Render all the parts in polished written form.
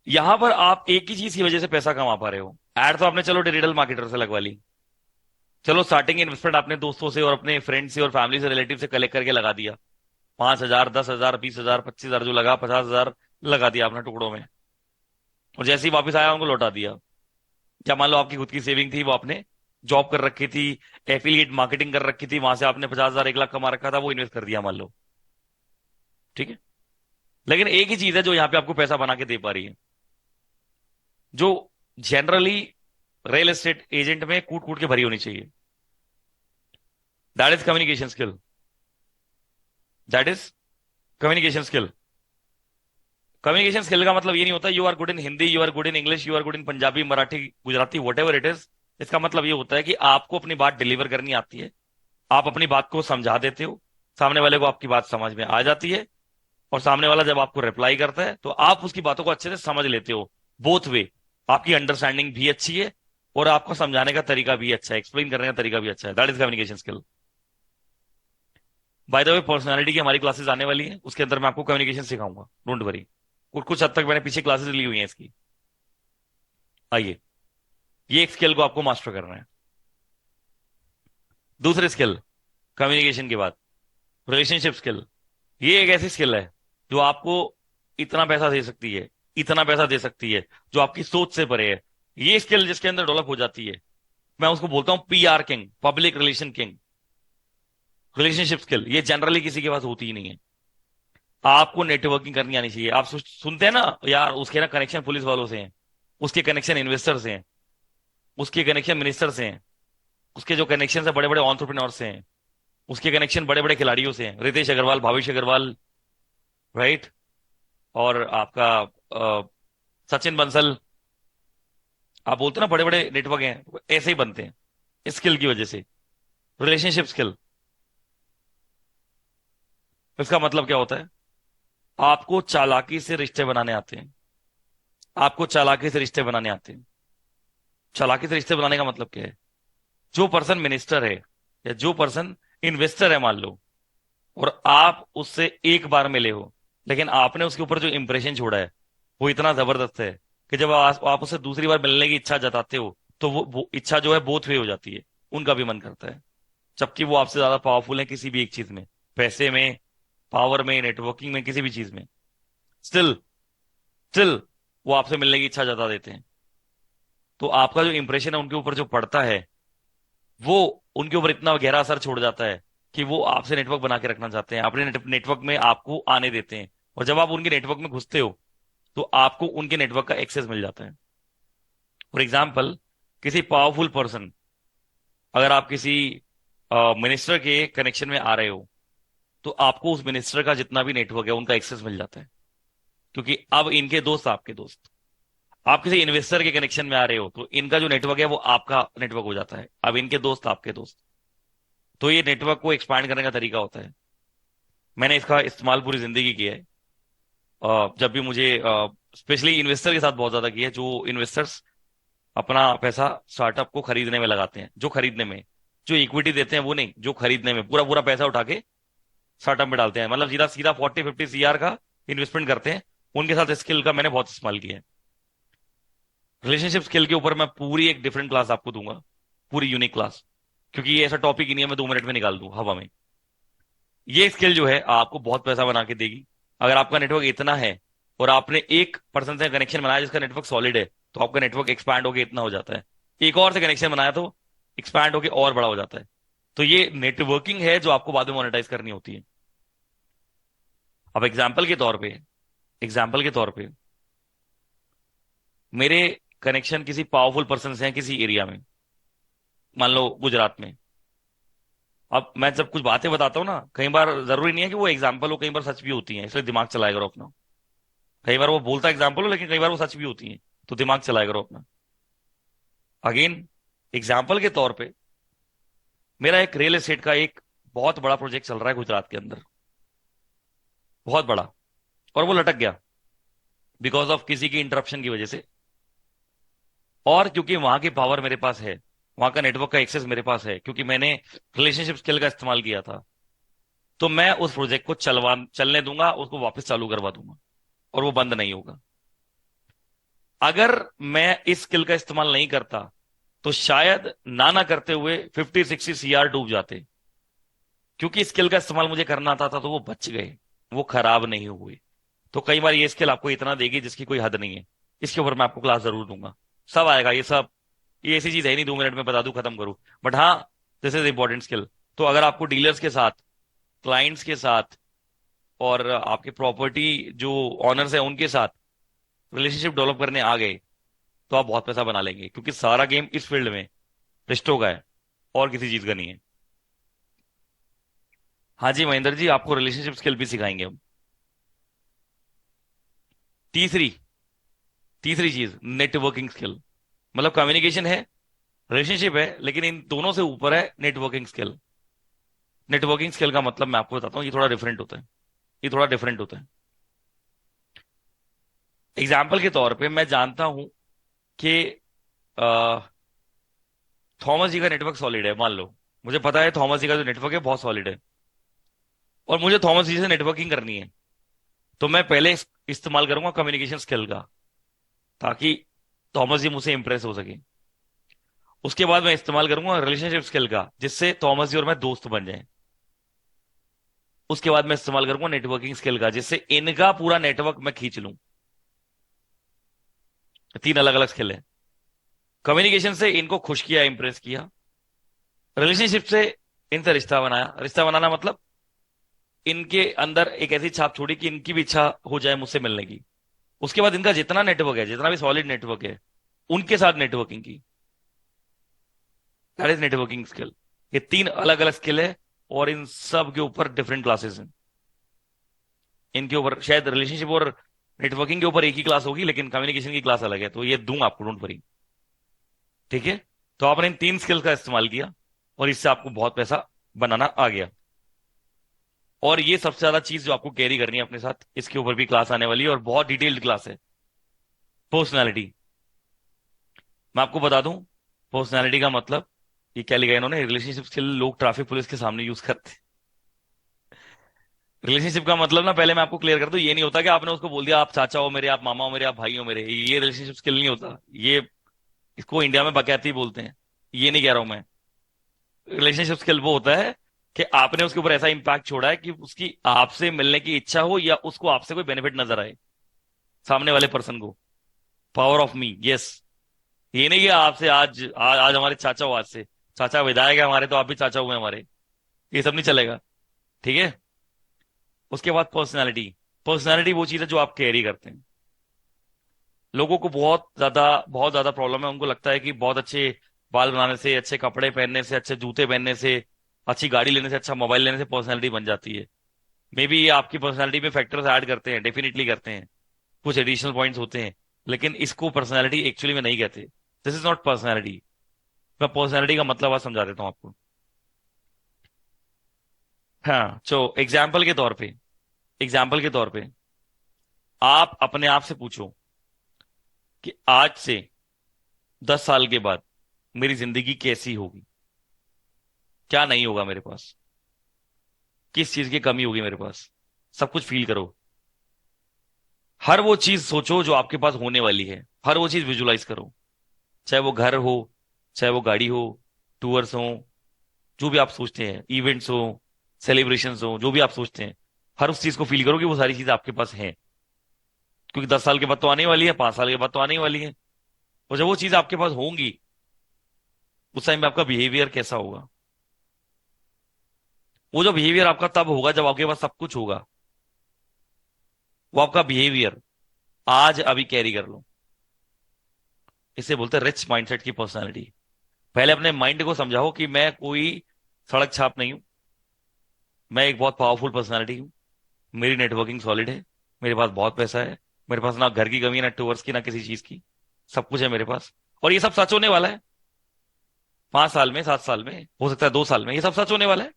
यहां पर आप एक ही चीज की वजह से पैसा कमा पा रहे हो। एड तो आपने चलो डिजिटल मार्केटर से लगवा ली, चलो स्टार्टिंग इन्वेस्टमेंट आपने दोस्तों से और अपने फ्रेंड से और फैमिली से रिलेटिव से कलेक्ट करके लगा दिया, 5,000, 10,000, 20,000, 25,000 जो लगा, 50,000 लगा दिया आपने टुकड़ों में, और जैसे ही वापस आया उनको लौटा दिया। क्या मान लो आपकी खुद की सेविंग थी, वो आपने जॉब कर रखी थी, एफिलिएट मार्केटिंग कर रखी थी, वहां से आपने 50,000, 1 लाख कमा रखा था, वो इन्वेस्ट कर दिया मान लो। ठीक है। लेकिन एक ही चीज है जो यहाँ पे आपको पैसा बना के दे पा रही है, जो जनरली रियल एस्टेट एजेंट में कूट कूट के भरी होनी चाहिए। That is communication skill. That is communication skill. Communication skill का मतलब ये नहीं होता you are good in Hindi, you are good in English, you are good in Punjabi, Marathi, Gujarati, whatever it is. इसका मतलब ये होता है कि आपको अपनी बात डिलीवर करनी आती है, आप अपनी बात को समझा देते हो, सामने वाले को आपकी बात समझ में आ जाती है, और सामने वाला जब आपको रिप्लाई करता है तो आप उसकी बातों को अच्छे से समझ लेते हो। बोथ वे, आपकी अंडरस्टैंडिंग भी अच्छी है और आपको समझाने का तरीका भी अच्छा है, एक्सप्लेन करने का तरीका भी अच्छा है। That is communication skill. By the way, personality की हमारी क्लासेस आने वाली है, उसके अंदर मैं आपको कम्युनिकेशन सिखाऊंगा, डोंट वरी। कुछ कुछ हद तक मैंने पीछे क्लासेस ली हुई हैं इसकी। आइए, ये एक स्किल को आपको मास्टर करना है। दूसरी स्किल कम्युनिकेशन के बाद, रिलेशनशिप स्किल। ये एक ऐसी स्किल है जो आपको इतना पैसा दे सकती है, इतना पैसा दे सकती है, जो आपकी सोच से परे है। ये स्किल जिसके अंदर डेवलप हो जाती है, मैं उसको बोलता हूं PR king, public relation king. Relationship skill ये जनरली किसी के पास होती ही नहीं है। आपको नेटवर्किंग करनी आनी चाहिए। आप सुनते हैं ना यार, उसके ना कनेक्शन पुलिस वालों से हैं, उसके कनेक्शन इन्वेस्टर से हैं, उसके कनेक्शन मिनिस्टर से हैं, उसके जो कनेक्शन है बड़े बड़े ऑन्टरप्रेन्योर से हैं, उसके कनेक्शन बड़े बड़े खिलाड़ियों से हैं, रितेश अग्रवाल, भावेश अग्रवाल, राइट, और आपका सचिन बंसल। आप बोलते हो ना बड़े बड़े नेटवर्क हैं, वो ऐसे ही बनते हैं इस स्किल की वजह से। रिलेशनशिप स्किल, इसका मतलब क्या होता है? आपको चालाकी से रिश्ते बनाने आते हैं, आपको चालाकी से रिश्ते बनाने आते हैं। चालाकी से रिश्ते बनाने का मतलब क्या है? जो पर्सन मिनिस्टर है या जो पर्सन इन्वेस्टर है मान लो, और आप उससे एक बार मिले हो, लेकिन आपने उसके ऊपर जो इंप्रेशन छोड़ा है वो इतना जबरदस्त है कि जब आप उससे दूसरी बार मिलने की इच्छा जताते हो तो वो इच्छा जो है बोथ वे हो जाती है, उनका भी मन करता है। जबकि वो आपसे ज्यादा पावरफुल है किसी भी एक चीज में, पैसे में, पावर में, नेटवर्किंग में, किसी भी चीज में, स्टिल स्टिल वो आपसे मिलने की इच्छा जता देते हैं। तो आपका जो इंप्रेशन है उनके ऊपर जो पड़ता है, वो उनके ऊपर इतना गहरा असर छोड़ जाता है कि वो आपसे नेटवर्क बना के रखना चाहते हैं, अपने नेटवर्क में आपको आने देते हैं। और जब आप उनके नेटवर्क में घुसते हो तो आपको उनके नेटवर्क का एक्सेस मिल जाता है। फॉर एग्जाम्पल, किसी पावरफुल पर्सन, अगर आप किसी मिनिस्टर के कनेक्शन में आ रहे हो तो आपको उस मिनिस्टर का जितना भी नेटवर्क है उनका एक्सेस मिल जाता है, क्योंकि अब इनके दोस्त आपके दोस्त। आप किसी इन्वेस्टर के कनेक्शन में आ रहे हो तो इनका जो नेटवर्क है वो आपका नेटवर्क हो जाता है, अब इनके दोस्त आपके दोस्त। तो ये नेटवर्क को एक्सपांड करने का तरीका होता है। मैंने इसका इस्तेमाल पूरी जिंदगी किया है। जब भी मुझे, स्पेशली इन्वेस्टर के साथ बहुत ज्यादा किया है, जो इन्वेस्टर्स अपना पैसा स्टार्टअप को खरीदने में लगाते हैं, जो खरीदने में, जो इक्विटी देते हैं वो नहीं, जो खरीदने में पूरा पूरा पैसा उठा के स्टार्टअप में डालते हैं, मतलब सीधा सीधा 40-50 CR का इन्वेस्टमेंट करते हैं। उनके साथ स्किल का मैंने बहुत इस्तेमाल किया है। रिलेशनशिप स्किल के ऊपर मैं पूरी एक डिफरेंट क्लास आपको दूंगा, पूरी यूनिक क्लास, क्योंकि ये ऐसा टॉपिक ही नहीं है मैं 2 मिनट में निकाल दूं हवा में। ये स्किल जो है आपको बहुत पैसा बना के देगी। अगर आपका नेटवर्क इतना है और आपने एक पर्सन से कनेक्शन बनाया जिसका नेटवर्क सॉलिड है, तो आपका नेटवर्क एक्सपैंड होकर इतना हो जाता है। एक और से कनेक्शन बनाया तो एक्सपैंड होकर और बड़ा हो जाता है। तो ये नेटवर्किंग है जो आपको बाद में मोनेटाइज करनी होती है। अब एग्जाम्पल के तौर पे मेरे कनेक्शन किसी पावरफुल पर्सन से हैं किसी एरिया में, मान लो गुजरात में। अब मैं जब कुछ बातें बताता हूँ ना, कई बार जरूरी नहीं है कि वो एग्जाम्पल हो, कई बार सच भी होती है, इसलिए दिमाग चलाया करो अपना। कई बार वो बोलता एग्जाम्पल हो लेकिन कई बार वो सच भी होती है, तो दिमाग चलाया करो अपना। अगेन, एग्जाम्पल के तौर पे मेरा एक रियल एस्टेट का एक बहुत बड़ा प्रोजेक्ट चल रहा है गुजरात के अंदर, बहुत बड़ा, और वो लटक गया बिकॉज ऑफ किसी की इंटरप्शन की वजह से। और क्योंकि वहां की पावर मेरे पास है, वहां का नेटवर्क का एक्सेस मेरे पास है, क्योंकि मैंने रिलेशनशिप स्किल का इस्तेमाल किया था, तो मैं उस प्रोजेक्ट को चलने दूंगा, उसको वापस चालू करवा दूंगा, और वो बंद नहीं होगा। अगर मैं इस स्किल का इस्तेमाल नहीं करता तो शायद ना करते हुए 50-60 CR डूब जाते। क्योंकि स्किल का इस्तेमाल मुझे करना आता था तो वो बच गए, वो खराब नहीं हुए। तो कई बार ये स्किल आपको इतना देगी जिसकी कोई हद नहीं है। इसके ऊपर मैं आपको क्लास जरूर दूंगा, सब आएगा ये सब। ये ऐसी चीज है नहीं 2 मिनट में बता दूं खत्म करूं। बट हाँ, दिस इज इंपॉर्टेंट स्किल। तो अगर आपको डीलर्स के साथ, क्लाइंट्स के साथ, और आपके प्रॉपर्टी जो ऑनर्स है उनके साथ रिलेशनशिप डेवलप करने आ गए तो आप बहुत पैसा बना लेंगे, क्योंकि सारा गेम इस फील्ड में रिश्तों का है, और किसी चीज का नहीं है। हाँ जी महेंद्र जी, आपको रिलेशनशिप स्किल भी सिखाएंगे हम। तीसरी तीसरी चीज नेटवर्किंग स्किल। मतलब कम्युनिकेशन है, रिलेशनशिप है, लेकिन इन दोनों से ऊपर है नेटवर्किंग स्किल। नेटवर्किंग स्किल का मतलब मैं आपको बताता हूँ, ये थोड़ा डिफरेंट होता है। ये थोड़ा डिफरेंट होता है। एग्जाम्पल के तौर पे मैं जानता हूं कि थॉमस जी का नेटवर्क सॉलिड है, मान लो। मुझे पता है थॉमस जी का जो नेटवर्क है बहुत सॉलिड है, और मुझे थॉमस जी से नेटवर्किंग करनी है। तो मैं पहले इस्तेमाल करूंगा कम्युनिकेशन स्किल का, ताकि थॉमस जी मुझसे इंप्रेस हो सके। उसके बाद मैं इस्तेमाल करूंगा रिलेशनशिप स्किल का, जिससे थॉमस जी और मैं दोस्त बन जाएं। उसके बाद मैं इस्तेमाल करूंगा नेटवर्किंग स्किल का, जिससे इनका पूरा नेटवर्क मैं खींच लूं। तीन अलग अलग स्किल है। कम्युनिकेशन से इनको खुश किया, इंप्रेस किया। रिलेशनशिप से इनसे रिश्ता बनाया। रिश्ता बनाना मतलब इनके अंदर एक ऐसी छाप छोड़ी कि इनकी भी इच्छा हो जाए मुझसे मिलने की। उसके बाद इनका जितना नेटवर्क है, जितना भी सॉलिड नेटवर्क है, उनके साथ नेटवर्किंग की। That is networking skill. ये तीन अलग अलग स्किल है, और इन सब के ऊपर डिफरेंट क्लासेस हैं। इनके ऊपर शायद रिलेशनशिप और नेटवर्किंग के ऊपर एक ही क्लास होगी, लेकिन कम्युनिकेशन की क्लास अलग है, तो ये दूंगा आपको, डोंट वरी। ठीक है। तो आपने इन तीन स्किल का इस्तेमाल किया, और इससे आपको बहुत पैसा बनाना आ गया। और ये सबसे ज्यादा चीज जो आपको कैरी करनी है अपने साथ, इसके ऊपर भी क्लास आने वाली है, और बहुत डिटेल्ड क्लास है। पर्सनैलिटी। मैं आपको बता दूं, पर्सनैलिटी का मतलब, ये क्या लिखा है इन्होंने, रिलेशनशिप स्किल लोग ट्रैफिक पुलिस के सामने यूज करते हैं। रिलेशनशिप का मतलब ना, पहले मैं आपको क्लियर कर दूं, ये नहीं होता कि आपने उसको बोल दिया आप चाचा हो मेरे, आप मामा हो मेरे, आप भाई हो मेरे। ये रिलेशनशिप स्किल नहीं होता ये। इसको इंडिया में बकैती बोलते हैं। ये नहीं कह रहा हूं मैं। रिलेशनशिप स्किल वो होता है कि आपने उसके ऊपर ऐसा इंपैक्ट छोड़ा है कि उसकी आपसे मिलने की इच्छा हो, या उसको आपसे कोई बेनिफिट नजर आए, सामने वाले पर्सन को। Power of me, yes. ये नहीं कि आपसे आज हमारे चाचा हो, आज से चाचा विधायक है हमारे, तो आप भी चाचा हुए हमारे। ये सब नहीं चलेगा। ठीक है। उसके बाद पर्सनालिटी। पर्सनालिटी वो चीज है जो आप कैरी करते हैं। लोगों को बहुत ज्यादा प्रॉब्लम है, उनको लगता है कि बहुत अच्छे बाल बनाने से, अच्छे कपड़े पहनने से, अच्छे जूते पहनने से, अच्छी गाड़ी लेने से, अच्छा मोबाइल लेने से पर्सनालिटी बन जाती है। मे बी ये आपकी पर्सनालिटी में फैक्टर्स ऐड करते हैं, डेफिनेटली करते हैं, कुछ एडिशनल पॉइंट्स होते हैं, लेकिन इसको पर्सनालिटी एक्चुअली में नहीं कहते। This is not personality. मैं पर्सनालिटी का मतलब आज समझा देता हूँ आपको। हाँ, तो एग्जाम्पल के तौर पे आप अपने आप से पूछो कि आज से 10 साल के बाद मेरी जिंदगी कैसी होगी, क्या नहीं होगा मेरे पास, किस चीज की कमी होगी मेरे पास। सब कुछ फील करो। हर वो चीज सोचो जो आपके पास होने वाली है, हर वो चीज विजुलाइज करो। चाहे वो घर हो, चाहे वो गाड़ी हो, टूर्स हो, जो भी आप सोचते हैं, इवेंट्स हो, सेलिब्रेशंस हो, जो भी आप सोचते हैं, हर उस चीज को फील करो कि वो सारी चीजें आपके पास हैं। क्योंकि 10 साल के बाद तो आने ही वाली है, 5 साल के बाद तो आने ही वाली है। और जब वो चीज आपके पास होंगी, उस टाइम पे आपका बिहेवियर कैसा होगा। वो जो बिहेवियर आपका तब होगा जब आपके पास सब कुछ होगा। वो आपका बिहेवियर आज अभी कैरी कर लो। इसे बोलते हैं रिच माइंडसेट की पर्सनालिटी। पहले अपने माइंड को समझाओ कि मैं कोई सड़क छाप नहीं हूं, मैं एक बहुत पावरफुल पर्सनालिटी हूं। मेरी नेटवर्किंग सॉलिड है, मेरे पास बहुत पैसा है, मेरे पास ना घर की कमी है, ना टूवर्स की, ना किसी चीज की। सब कुछ है मेरे पास। और ये सब सच होने वाला है। 5 साल में, 7 साल में, हो सकता है 2 साल में, ये सब सच होने वाला है।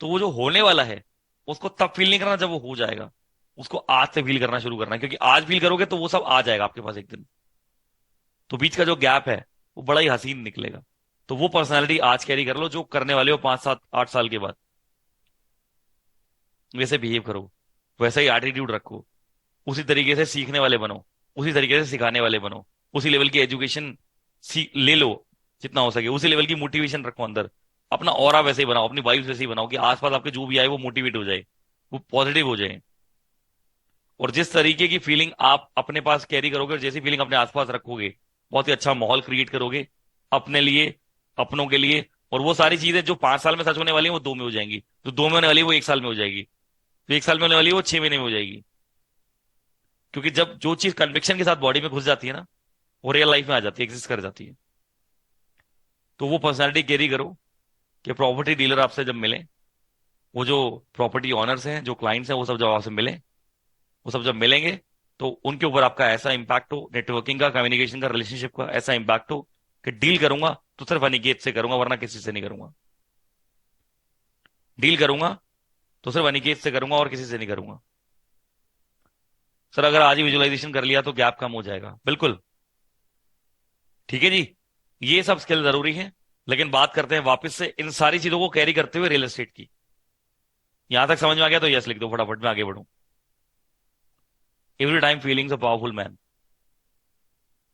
तो वो जो होने वाला है, उसको तब फील नहीं करना जब वो हो जाएगा। उसको आज से फील करना शुरू करना है, क्योंकि आज फील करोगे तो वो सब आ जाएगा आपके पास एक दिन। तो बीच का जो गैप है वो बड़ा ही हसीन निकलेगा। तो वो पर्सनालिटी आज कैरी कर लो जो करने वाले हो 5, 7, 8 साल के बाद। वैसे बिहेव करो, वैसा ही एटीट्यूड रखो, उसी तरीके से सीखने वाले बनो। उसी तरीके से सिखाने वाले बनो, उसी लेवल की एजुकेशन ले लो जितना हो सके, उसी लेवल की मोटिवेशन रखो अंदर। अपना ऑरा वैसे ही बनाओ, अपनी वाइब्स वैसे ही बनाओ कि आसपास आपके जो भी आए वो मोटिवेट हो जाए, वो पॉजिटिव हो जाए। और जिस तरीके की फीलिंग आप अपने पास कैरी करोगे और जैसी फीलिंग अपने आसपास रखोगे, बहुत ही अच्छा माहौल क्रिएट करोगे अपने लिए, अपनों के लिए। और वो सारी चीजें जो 5 साल में सच होने वाली है वो 2 में हो जाएंगी, जो 2 में होने वाली है वो 1 साल में हो जाएगी, जो 1 साल में होने वाली है वो 6 महीने में हो जाएगी। क्योंकि जब जो चीज कन्विक्शन के साथ बॉडी में घुस जाती है ना, वो रियल लाइफ में आ जाती है, एग्जिस्ट कर जाती है। तो वो पर्सनैलिटी कैरी करो कि प्रॉपर्टी डीलर आपसे जब मिले, वो जो प्रॉपर्टी ऑनर्स हैं, जो क्लाइंट्स हैं, वो सब जब आपसे मिले, वो सब जब मिलेंगे, तो उनके ऊपर आपका ऐसा इंपैक्ट हो, नेटवर्किंग का, कम्युनिकेशन का, रिलेशनशिप का ऐसा इंपैक्ट हो कि डील करूंगा तो सिर्फ अनिकेत से करूंगा, वरना किसी से नहीं करूंगा। डील करूंगा तो सिर्फ अनिकेत से करूंगा और किसी से नहीं करूंगा। सर अगर आज ही विजुअलाइजेशन कर लिया तो गैप कम हो जाएगा, बिल्कुल ठीक है जी। ये सब स्किल जरूरी है। लेकिन बात करते हैं वापस से इन सारी चीजों को कैरी करते हुए रियल एस्टेट की। यहां तक समझ में आ गया तो यस लिख दो फटाफट, मैं आगे बढ़ूं। Every time feelings a powerful man.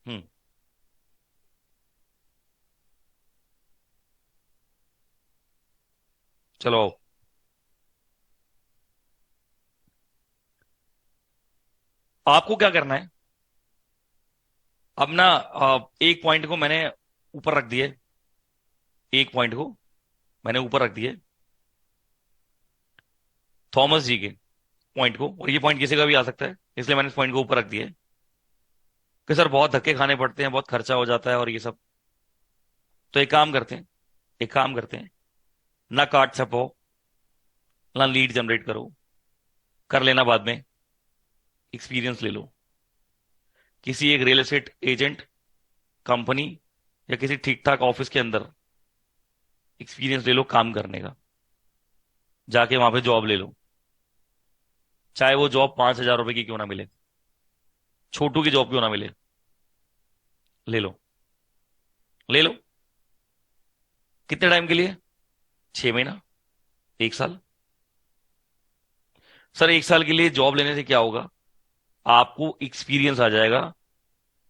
हम्म। चलो आओ। आपको क्या करना है अब ना, एक पॉइंट को मैंने ऊपर रख दिए, एक पॉइंट को मैंने ऊपर रख दिए थॉमस जी के पॉइंट को, और ये पॉइंट किसी का भी आ सकता है, इसलिए मैंने इस पॉइंट को ऊपर रख दिया कि सर बहुत धक्के खाने पड़ते हैं, बहुत खर्चा हो जाता है और ये सब। तो एक काम करते हैं, एक काम करते हैं, ना कार्ड छपो, ना लीड जनरेट करो, कर लेना बाद में, एक्सपीरियंस ले लो किसी एक रियल एस्टेट एजेंट कंपनी या किसी ठीक ठाक ऑफिस के अंदर। एक्सपीरियंस ले लो काम करने का, जाके वहां पे जॉब ले लो, चाहे वो जॉब 5,000 रुपए की क्यों ना मिले, छोटू की जॉब क्यों ना मिले, ले लो, ले लो। कितने टाइम के लिए? 6 महीना, 1 साल। सर 1 साल के लिए जॉब लेने से क्या होगा? आपको एक्सपीरियंस आ जाएगा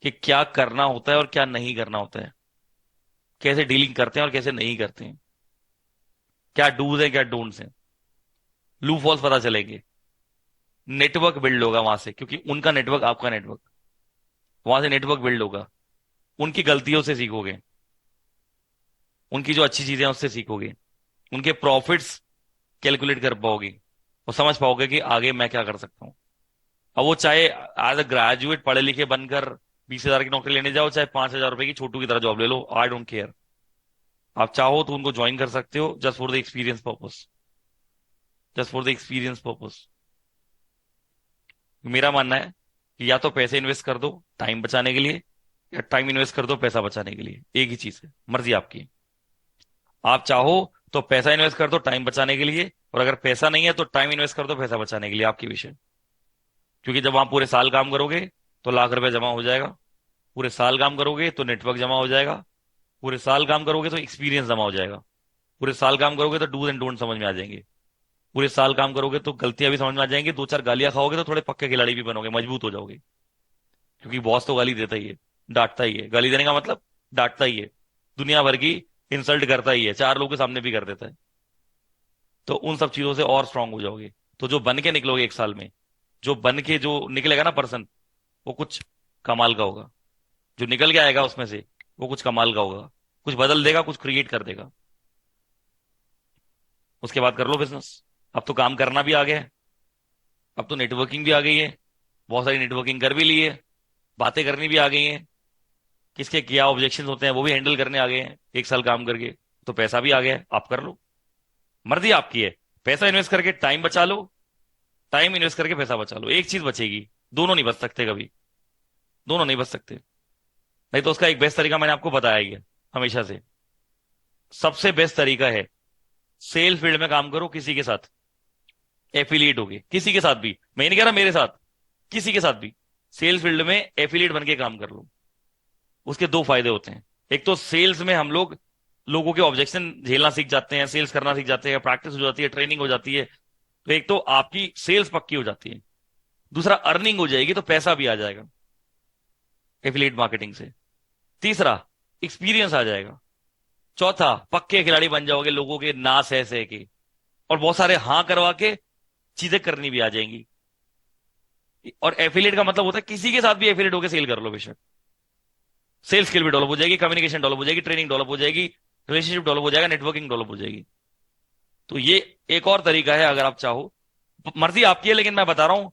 कि क्या करना होता है और क्या नहीं करना होता है, कैसे डीलिंग करते हैं और कैसे नहीं करते हैं, क्या डूज है क्या डोंट्स हैं, लू फॉल्स पता चलेंगे। नेटवर्क बिल्ड होगा वहां से, क्योंकि उनका नेटवर्क आपका नेटवर्क, वहां से नेटवर्क बिल्ड होगा। उनकी गलतियों से सीखोगे, उनकी जो अच्छी चीजें हैं उससे सीखोगे, उनके प्रॉफिट्स कैलकुलेट कर पाओगे और समझ पाओगे कि आगे मैं क्या कर सकता हूं। अब वो चाहे एज अ ग्रेजुएट पढ़े लिखे बनकर 20,000 की नौकरी लेने जाओ, चाहे 5,000 रुपए की छोटू की तरह जॉब ले लो, आई डोंट केयर। आप चाहो तो उनको ज्वाइन कर सकते हो just for the experience purpose, just for the experience purpose. मेरा मानना है कि या तो पैसे इन्वेस्ट कर दो टाइम बचाने के लिए, या टाइम इन्वेस्ट कर दो पैसा बचाने के लिए, एक ही चीज है, मर्जी आपकी है। आप चाहो तो पैसा इन्वेस्ट कर दो टाइम बचाने के लिए, और अगर पैसा नहीं है तो टाइम इन्वेस्ट कर दो पैसा बचाने के लिए, आपकी विषय। क्योंकि जब आप पूरे साल काम करोगे तो लाख रुपए जमा हो जाएगा, पूरे साल काम करोगे तो नेटवर्क जमा हो जाएगा, पूरे साल काम करोगे तो एक्सपीरियंस जमा हो जाएगा, पूरे साल काम करोगे तो डूज एंड डोंट समझ में आ जाएंगे, पूरे साल काम करोगे तो गलतियां भी समझ में आ जाएंगी, 2-4 गालियां खाओगे तो थोड़े पक्के खिलाड़ी भी बनोगे, मजबूत हो जाओगे। क्योंकि बॉस तो गाली देता ही है, डांटता ही है, गाली देने का मतलब डांटता ही है, दुनिया भर की इंसल्ट करता ही है, 4 लोगों के सामने भी कर देता है। तो उन सब चीजों से और स्ट्रांग हो जाओगे। तो जो बन के निकलोगे 1 साल में, जो बन के जो निकलेगा ना पर्सन, वो कुछ कमाल का होगा। जो निकल के आएगा उसमें से वो कुछ कमाल का होगा, कुछ बदल देगा, कुछ क्रिएट कर देगा। उसके बाद कर लो बिजनेस। अब तो काम करना भी आ गया है, अब तो नेटवर्किंग भी आ गई है, बहुत सारी नेटवर्किंग कर भी ली है, बातें करनी भी आ गई हैं, किसके क्या ऑब्जेक्शन होते हैं वो भी हैंडल करने आ गए हैं 1 साल काम करके। तो पैसा भी आ गया है, आप कर लो, मर्जी आपकी है। पैसा इन्वेस्ट करके टाइम बचा लो, टाइम इन्वेस्ट करके पैसा बचा लो, एक चीज बचेगी, दोनों नहीं बच सकते कभी, दोनों नहीं बच सकते। नहीं तो उसका एक बेस्ट तरीका मैंने आपको बताया ही है हमेशा से। सबसे बेस्ट तरीका है सेल फील्ड में काम करो किसी के साथ, एफिलिएट होगे किसी के साथ भी, मैं ये नहीं कह रहा मेरे साथ, किसी के साथ भी सेल्स फील्ड में एफिलिएट बन के काम कर लो। उसके 2 फायदे होते हैं, एक तो सेल्स में हम लोग लोगों के ऑब्जेक्शन झेलना सीख जाते हैं, सेल्स करना सीख जाते हैं, प्रैक्टिस हो जाती है, ट्रेनिंग हो जाती है, तो एक तो आपकी सेल्स पक्की हो जाती है, दूसरा अर्निंग हो जाएगी तो पैसा भी आ जाएगा। एफिलिएट मार्केटिंग से। तीसरा, एक्सपीरियंस आ जाएगा। चौथा, पक्के खिलाड़ी बन जाओगे, लोगों के ना सह के, और बहुत सारे हाँ करवा के चीजें करनी भी आ जाएंगी। और एफिलिएट का मतलब होता है किसी के साथ भी एफिलिएट होकर सेल कर लो बेशक। सेल्स स्किल भी डेवलप हो जाएगी, कम्युनिकेशन डेवलप हो जाएगी, ट्रेनिंग डेवलप हो जाएगी, रिलेशनशिप डेवलप हो जाएगा, नेटवर्किंग डेवलप हो जाएगी। तो ये एक और तरीका है, अगर आप चाहो। मर्जी आपकी है, लेकिन मैं बता रहा हूं,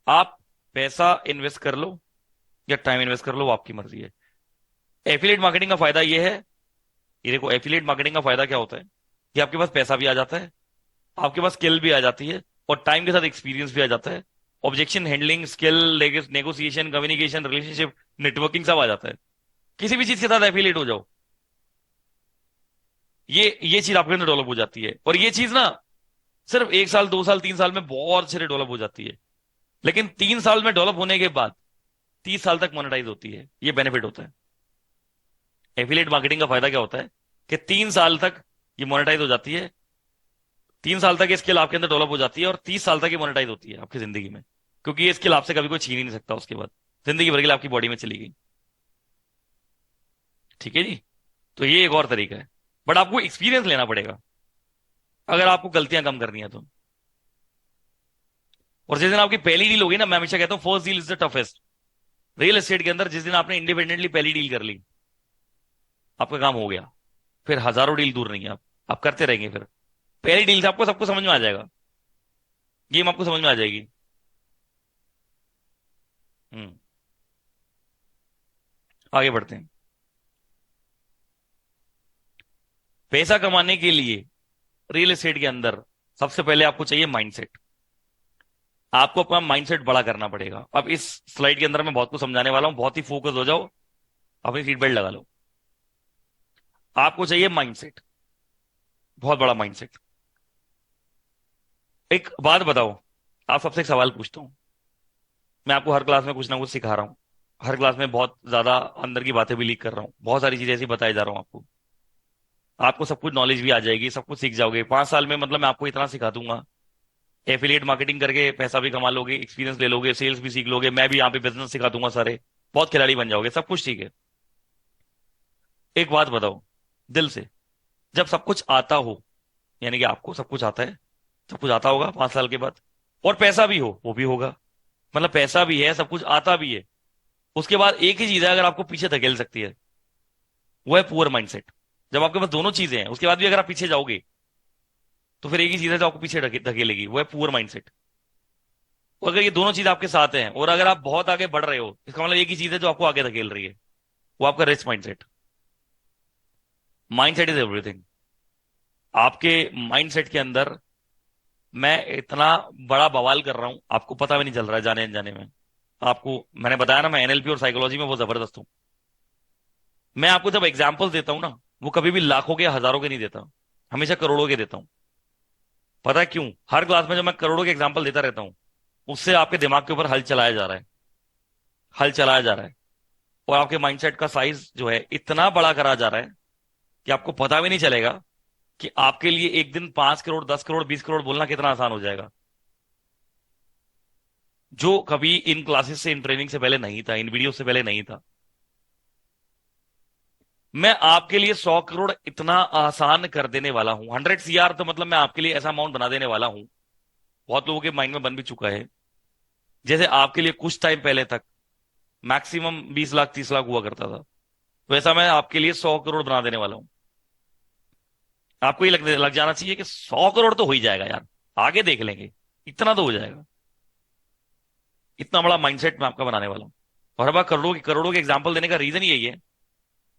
आप पैसा इन्वेस्ट कर लो या टाइम इन्वेस्ट कर लो, वो आपकी मर्जी है। एफिलिएट मार्केटिंग का फायदा ये है, ये देखो, एफिलिएट मार्केटिंग का फायदा क्या होता है कि आपके पास पैसा भी आ जाता है, आपके पास स्किल भी आ जाती है, और टाइम के साथ एक्सपीरियंस भी आ जाता है। Objection handling skill, negotiation, communication, relationship, networking सब आ जाता है। किसी भी चीज के साथ एफिलिएट हो जाओ, ये चीज आपके अंदर डेवलप हो जाती है। और ये चीज ना सिर्फ 1 साल, 2 साल, 3 साल में बहुत अच्छे से डेवलप हो जाती है, लेकिन 3 साल में डेवलप होने के बाद 30 साल तक मोनेटाइज होती है। ये बेनिफिट होता है। एफिलिएट मार्केटिंग का फायदा क्या होता है कि 3 साल तक ये मोनेटाइज हो जाती है। 3 साल तक ये स्किल आपके अंदर डेवलप हो जाती है, और 30 साल तक ये मोनेटाइज होती है आपकी जिंदगी में, क्योंकि ये स्किल आपसे कभी कोई छीन ही नहीं सकता उसके बाद, जिंदगी भर के लिए आपकी बॉडी में चली गई। ठीक है जी। तो ये एक और तरीका है, बट आपको एक्सपीरियंस लेना पड़ेगा अगर आपको गलतियां कम करनी है तो। और जिस दिन आपकी पहली डील होगी ना, मैं हमेशा कहता हूँ first deal is the toughest. Real estate के अंदर जिस दिन आपने इंडिपेंडेंटली पहली डील कर ली, आपका काम हो गया। फिर हजारों डील दूर नहीं है, आप करते रहेंगे। फिर पहली डील से आपको सबको समझ में आ जाएगा, गेम आपको समझ में आ जाएगी। हम्म। आगे बढ़ते हैं। पैसा कमाने के लिए रियल एस्टेट के अंदर सबसे पहले आपको चाहिए माइंडसेट। आपको अपना माइंडसेट बड़ा करना पड़ेगा। अब इस स्लाइड के अंदर मैं बहुत कुछ समझाने वाला हूं, बहुत ही फोकस हो जाओ, अपनी सीट बेल्ट लगा लो। आपको चाहिए माइंडसेट, बहुत बड़ा माइंडसेट। एक बात बताओ, आप सबसे एक सवाल पूछता हूं। मैं आपको हर क्लास में कुछ ना कुछ सिखा रहा हूं, हर क्लास में बहुत ज्यादा अंदर की बातें भी लीक कर रहा हूं, बहुत सारी चीजें ऐसी बताई जा रहा हूं आपको। आपको सब कुछ नॉलेज भी आ जाएगी, सब कुछ सीख जाओगे 5 साल में। मतलब मैं आपको इतना सिखा दूंगा, एफिलिएट मार्केटिंग करके पैसा भी कमा लोगे, एक्सपीरियंस ले लोगे, सेल्स भी सीख लोगे, मैं भी यहाँ पे बिजनेस सिखा दूंगा सारे, बहुत खिलाड़ी बन जाओगे, सब कुछ ठीक है। एक बात बताओ दिल से, जब सब कुछ आता हो, यानी कि आपको सब कुछ आता है, सब कुछ आता होगा 5 साल के बाद, और पैसा भी हो, वो भी होगा, मतलब पैसा भी है, सब कुछ आता भी है, उसके बाद एक ही चीज है अगर आपको पीछे धकेल सकती है, वो है पुअर माइंडसेट। जब आपके पास दोनों चीजें हैं, उसके बाद भी अगर आप पीछे जाओगे, तो फिर एक ही चीज है जो आपको पीछे धकेलेगी, वो है पुअर माइंडसेट। और अगर ये दोनों चीज आपके साथ हैं, और अगर आप बहुत आगे बढ़ रहे हो, इसका मतलब एक ही चीज है जो आपको आगे धकेल रही है, वो आपका rich mindset. Mindset is everything. आपके माइंडसेट के अंदर मैं इतना बड़ा बवाल कर रहा हूं, आपको पता भी नहीं चल रहा है जाने अनजाने में। आपको मैंने बताया ना, मैं एनएलपी और साइकोलॉजी में बहुत जबरदस्त हूं। मैं आपको जब एग्जाम्पल देता हूं ना, वो कभी भी लाखों के, हजारों के नहीं देता, हमेशा करोड़ों के देता हूं। पता है क्यों? हर क्लास में जब मैं करोड़ों के एग्जाम्पल देता रहता हूं, उससे आपके दिमाग के ऊपर हल चलाया जा रहा है, हल चलाया जा रहा है, और आपके माइंडसेट का साइज जो है इतना बड़ा करा जा रहा है कि आपको पता भी नहीं चलेगा कि आपके लिए एक दिन 5 करोड़, 10 करोड़, 20 करोड़ बोलना कितना आसान हो जाएगा, जो कभी इन क्लासेस से, इन ट्रेनिंग से पहले नहीं था, इन वीडियो से पहले नहीं था। मैं आपके लिए 100 करोड़ इतना आसान कर देने वाला हूं, 100 CR, तो मतलब मैं आपके लिए ऐसा अमाउंट बना देने वाला हूं, बहुत लोगों के माइंड में बन भी चुका है। जैसे आपके लिए कुछ टाइम पहले तक मैक्सिमम 20 लाख, 30 लाख हुआ करता था, वैसा मैं आपके लिए 100 करोड़ बना देने वाला हूं। आपको ये लग जाना चाहिए कि 100 करोड़ तो हो ही जाएगा यार, आगे देख लेंगे, इतना तो हो जाएगा। इतना बड़ा माइंडसेट मैं आपका बनाने वाला हूं। और अब करोड़ों के एग्जाम्पल देने का रीजन यही है,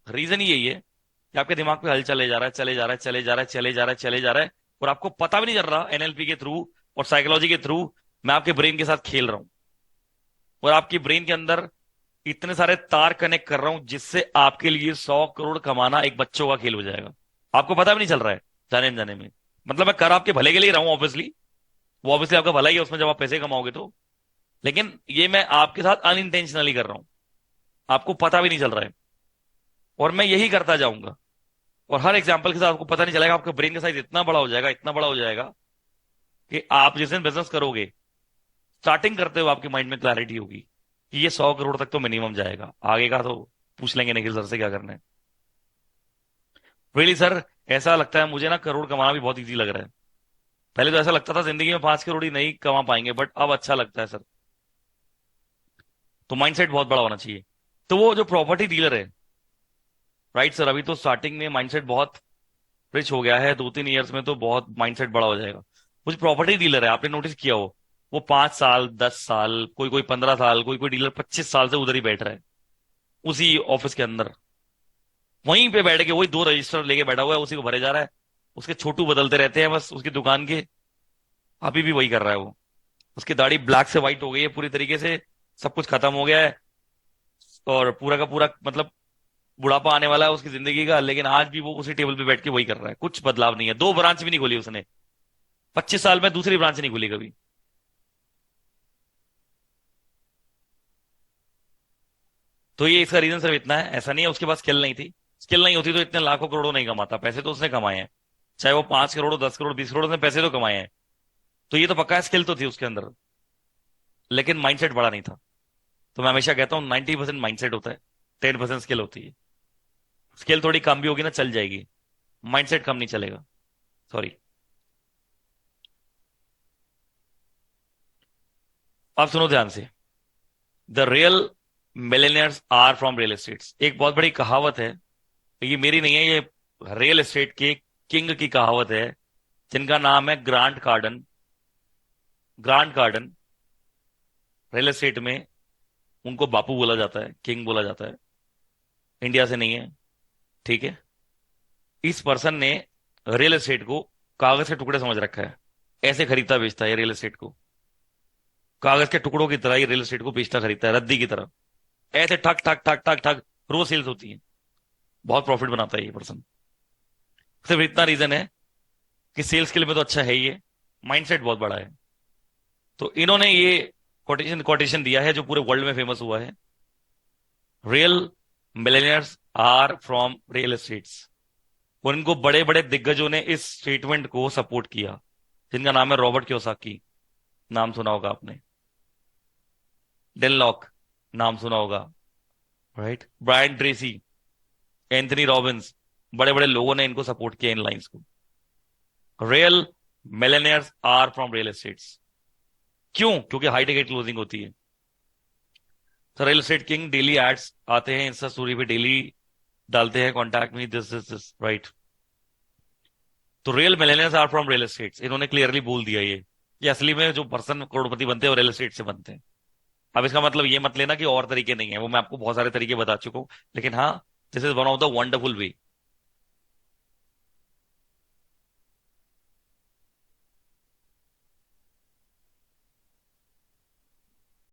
रीजन यही है कि आपके दिमाग पे हल चले जा रहा है, चले जा रहा है, चले जा रहा है, चले जा रहा है, चले जा रहा है, और आपको पता भी नहीं चल रहा, एनएलपी के थ्रू और साइकोलॉजी के थ्रू मैं आपके ब्रेन के साथ खेल रहा हूं, और आपकी ब्रेन के अंदर इतने सारे तार कनेक्ट कर रहा हूं, जिससे आपके लिए 100 करोड़ कमाना एक बच्चों का खेल हो जाएगा। आपको पता भी नहीं चल रहा है जाने न जाने में। मतलब मैं कर आपके भले के लिए रहा हूं, ऑब्वियसली, वो ऑब्वियसली आपका भला ही है उसमें, जब आप पैसे कमाओगे तो। लेकिन ये मैं आपके साथ अनइंटेंशनली कर रहा हूं, आपको पता भी नहीं चल रहा है, और मैं यही करता जाऊंगा। और हर एग्जाम्पल के साथ आपको पता नहीं चलेगा, आपका ब्रेन का साइज इतना बड़ा हो जाएगा, इतना बड़ा हो जाएगा, कि आप जिस दिन बिजनेस करोगे, स्टार्टिंग करते हो आपके माइंड में क्लैरिटी होगी कि ये 100 करोड़ तक तो मिनिमम जाएगा, आगे का तो पूछ लेंगे निखिल सर से क्या करना है। रियली सर, ऐसा लगता है मुझे ना करोड़ कमाना भी बहुत इजी लग रहा है। पहले तो ऐसा लगता था जिंदगी में 5 करोड़ ही नहीं कमा पाएंगे, बट अब अच्छा लगता है सर। तो माइंडसेट बहुत बड़ा होना चाहिए। तो वो जो प्रॉपर्टी डीलर है, राइट सर, अभी तो स्टार्टिंग में माइंडसेट बहुत रिच हो गया है, 2-3 ईयर्स में तो बहुत माइंडसेट बड़ा हो जाएगा। वो जो प्रॉपर्टी डीलर है, आपने नोटिस किया हो, वो 5 साल 10 साल, कोई कोई 15 साल, कोई कोई डीलर 25 साल से उधर ही बैठ रहा है, उसी ऑफिस के अंदर, वहीं पे बैठ के वही 2 रजिस्टर लेके बैठा हुआ है, उसी को भरे जा रहा है। उसके छोटू बदलते रहते हैं बस उसकी दुकान के। अभी भी वही कर रहा है वो। उसकी दाढ़ी ब्लैक से व्हाइट हो गई है पूरी तरीके से, सब कुछ खत्म हो गया है, और पूरा का पूरा मतलब बुढ़ापा आने वाला है उसकी जिंदगी का, लेकिन आज भी वो उसी टेबल पे बैठ के वही कर रहा है, कुछ बदलाव नहीं है। 2 ब्रांच भी नहीं खोली उसने, 25 साल में दूसरी ब्रांच नहीं खुली कभी। तो ये इसका रीजन सिर्फ इतना है, ऐसा नहीं है उसके पास स्किल नहीं थी। स्किल नहीं होती तो इतने लाखों करोड़ों नहीं कमाता, पैसे तो उसने कमाए हैं। चाहे वो 5 करोड़ 10 करोड़ 20 करोड़, उसने पैसे तो कमाए हैं। तो ये तो पक्का है, स्किल तो थी उसके अंदर, लेकिन माइंडसेट बड़ा नहीं था। तो मैं हमेशा कहता हूँ 90% माइंडसेट होता है, 10% स्किल होती है। स्किल थोड़ी कम भी होगी ना चल जाएगी, माइंडसेट कम नहीं चलेगा। सॉरी। अब सुनो ध्यान से। The real millionaires are from real estates, एक बहुत बड़ी कहावत है, ये मेरी नहीं है, ये रियल एस्टेट के किंग की कहावत है, जिनका नाम है ग्रांट कार्डन। ग्रांट कार्डन, रियल एस्टेट में उनको बापू बोला जाता है, किंग बोला जाता है। इंडिया से नहीं है, ठीक है। इस पर्सन ने रियल एस्टेट को कागज के टुकड़े समझ रखा है, ऐसे खरीदता बेचता है रियल एस्टेट को, कागज के टुकड़ों की तरह ही रियल एस्टेट को बेचता खरीदता है, रद्दी की तरह। ऐसे ठक ठक ठक ठक ठक रोज सेल्स होती है, बहुत प्रॉफिट बनाता है ये पर्सन। सिर्फ इतना रीजन है कि सेल्स के लिए में तो अच्छा है ही, ये माइंडसेट बहुत बड़ा है। तो इन्होंने ये कोटेशन कोटेशन दिया है जो पूरे वर्ल्ड में फेमस हुआ है, real millionaires are from real estates. और इनको बड़े बड़े दिग्गजों ने इस स्टेटमेंट को सपोर्ट किया, जिनका नाम है रॉबर्ट कियोसाकी, नाम सुना होगा आपने। डेनलॉक, नाम सुना होगा, right. Brian Tracy, Anthony Robbins, बड़े बड़े लोगों ने इनको सपोर्ट किया इन लाइंस को। Real millionaires are from real estates. क्यों? क्योंकि हाई टिकट क्लोजिंग होती है। तो real estate king daily ads आते हैं इंस्टा स्टोरी पे, डेली डालते हैं contact me this this this, right. तो real millionaires are from real estates, इन्होंने क्लियरली बोल दिया ये असली में जो पर्सन करोड़पति बनते हैं वो रियल एस्टेट से बनते हैं। अब इसका मतलब ये मत लेना कि और तरीके नहीं है, वो मैं आपको बहुत सारे तरीके बता चुका हूं, लेकिन हाँ, this is one of the wonderful way